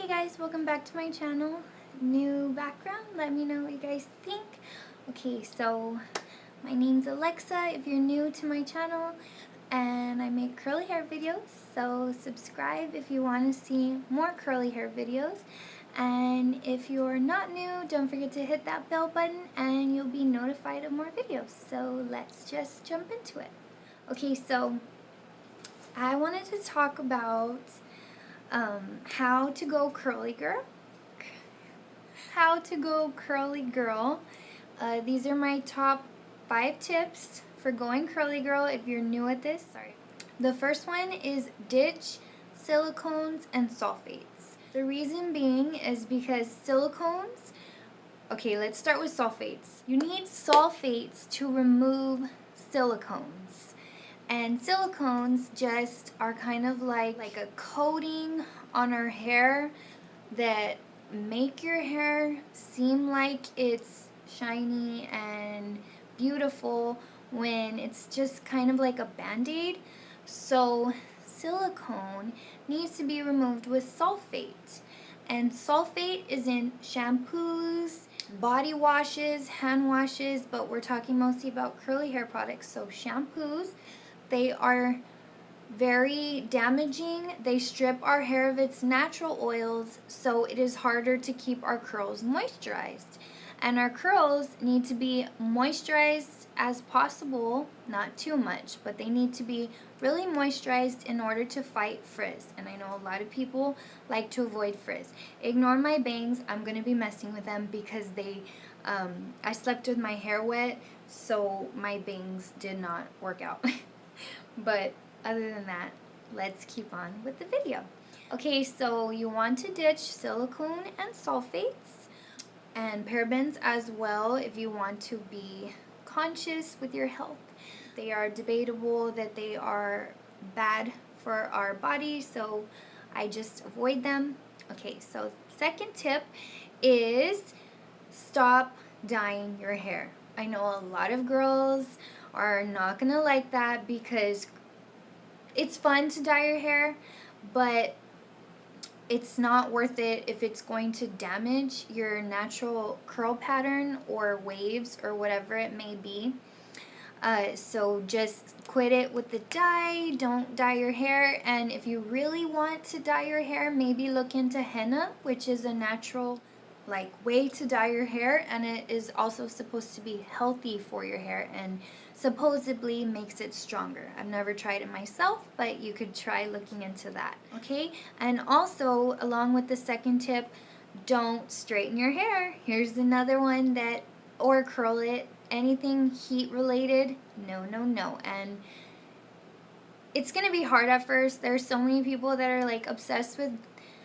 Hey guys, welcome back to my channel. New background, let me know what you guys think. Okay, so my name's Alexa if you're new to my channel, and I make curly hair videos, so subscribe if you want to see more curly hair videos. And if you're not new, don't forget to hit that bell button and you'll be notified of more videos. So let's just jump into it. Okay, so I wanted to talk about how to go curly girl. How to go curly girl. These are my top 5 tips for going curly girl if you're new at this. Sorry. The first one is ditch silicones and sulfates. The reason being is because silicones, okay, let's start with sulfates. You need sulfates to remove silicones. And silicones just are kind of like a coating on our hair that make your hair seem like it's shiny and beautiful when it's just kind of like a band-aid. So silicone needs to be removed with sulfate. And sulfate is in shampoos, body washes, hand washes, but we're talking mostly about curly hair products. So shampoos, they are very damaging. They strip our hair of its natural oils, so it is harder to keep our curls moisturized. And our curls need to be moisturized as possible, not too much, but they need to be really moisturized in order to fight frizz. And I know a lot of people like to avoid frizz. Ignore my bangs. I'm going to be messing with them because I slept with my hair wet, so my bangs did not work out. But other than that, let's keep on with the video. Okay, so you want to ditch silicone and sulfates and parabens as well if you want to be conscious with your health. They are debatable that they are bad for our body, so I just avoid them. Okay, so second tip is stop dyeing your hair. I know a lot of girls are not gonna like that because it's fun to dye your hair, but it's not worth it if it's going to damage your natural curl pattern or waves or whatever it may be. So just quit it with the dye. Don't dye your hair. And if you really want to dye your hair, maybe look into henna, which is a natural way to dye your hair, and it is also supposed to be healthy for your hair and supposedly makes it stronger. I've never tried it myself, but you could try looking into that. Okay, and also along with the second tip, don't straighten your hair. Here's another one that, or curl it. Anything heat related, no. And it's gonna be hard at first. There's so many people that are obsessed with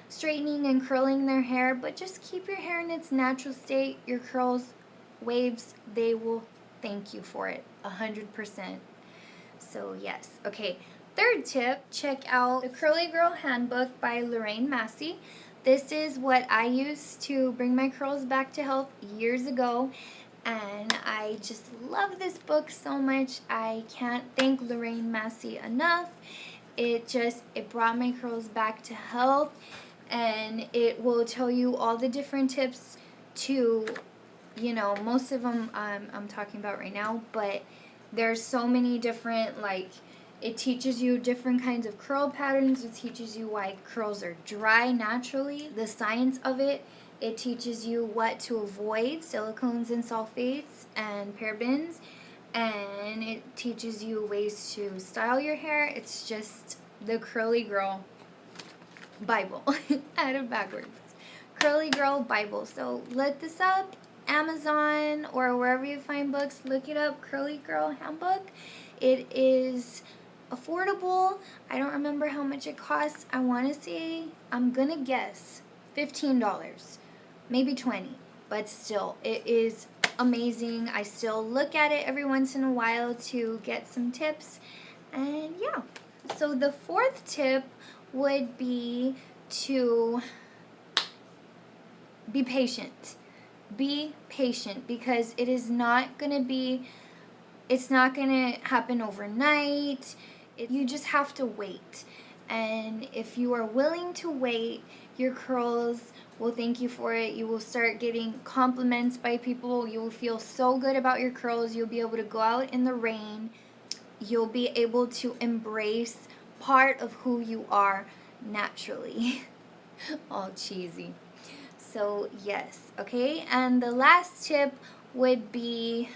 straightening and curling their hair, but just keep your hair in its natural state. Your curls, waves, they will thank you for it 100%. So yes. Okay, third tip, check out the Curly Girl Handbook by Lorraine Massey. This is what I used to bring my curls back to health years ago, and I just love this book so much. I can't thank Lorraine Massey enough. It brought my curls back to health, and it will tell you all the different tips to, most of them I'm talking about right now, but there's so many different, it teaches you different kinds of curl patterns. It teaches you why curls are dry naturally, the science of it. It teaches you what to avoid, silicones and sulfates and parabens, and it teaches you ways to style your hair. It's just the Curly Girl Bible. I had it backwards. Curly Girl Bible. So look this up, Amazon or wherever you find books. Look it up, Curly Girl Handbook. It is affordable. I don't remember how much it costs. I want to say, I'm gonna guess $15, maybe $20, but still, it is amazing. I still look at it every once in a while to get some tips, and yeah. So the fourth tip would be to be patient. Be patient, because it's not going to happen overnight. You just have to wait. And if you are willing to wait, your curls will thank you for it. You will start getting compliments by people. You will feel so good about your curls. You'll be able to go out in the rain. You'll be able to embrace part of who you are naturally. All cheesy. So yes, okay? And the last tip would be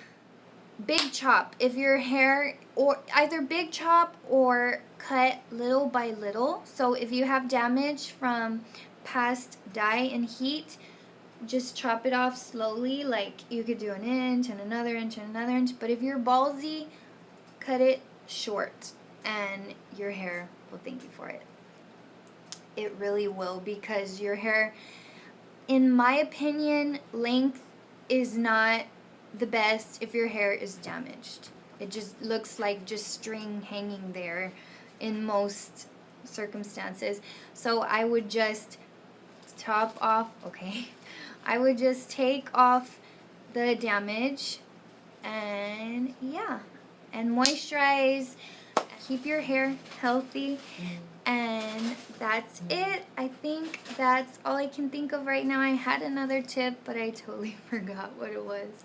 big chop. If your hair, or either big chop or cut little by little. So if you have damage from past dye and heat, just chop it off slowly. Like you could do 1 inch and another inch and another inch. But if you're ballsy, cut it short and your hair will thank you for it. It really will, because your hair, in my opinion, length is not the best if your hair is damaged. It just looks like just string hanging there in most circumstances. So I would just top off, okay, I would just take off the damage and yeah, and moisturize, keep your hair healthy. And that's it. I think that's all I can think of right now. I had another tip, but I totally forgot what it was.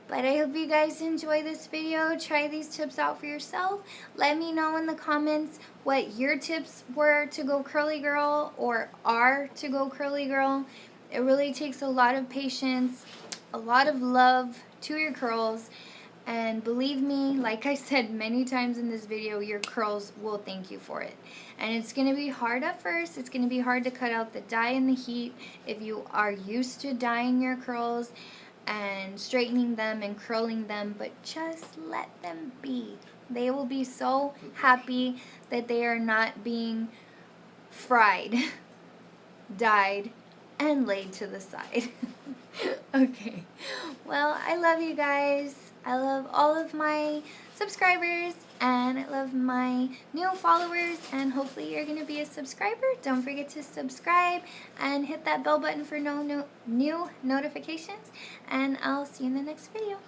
But I hope you guys enjoy this video. Try these tips out for yourself. Let me know in the comments what your tips were to go curly girl, or are to go curly girl. It really takes a lot of patience, a lot of love to your curls. And believe me, like I said many times in this video, your curls will thank you for it. And it's going to be hard at first. It's going to be hard to cut out the dye and the heat if you are used to dyeing your curls and straightening them and curling them. But just let them be. They will be so happy that they are not being fried, dyed, and laid to the side. Okay. Well, I love you guys. I love all of my subscribers, and I love my new followers, and hopefully you're going to be a subscriber. Don't forget to subscribe and hit that bell button for new notifications, and I'll see you in the next video.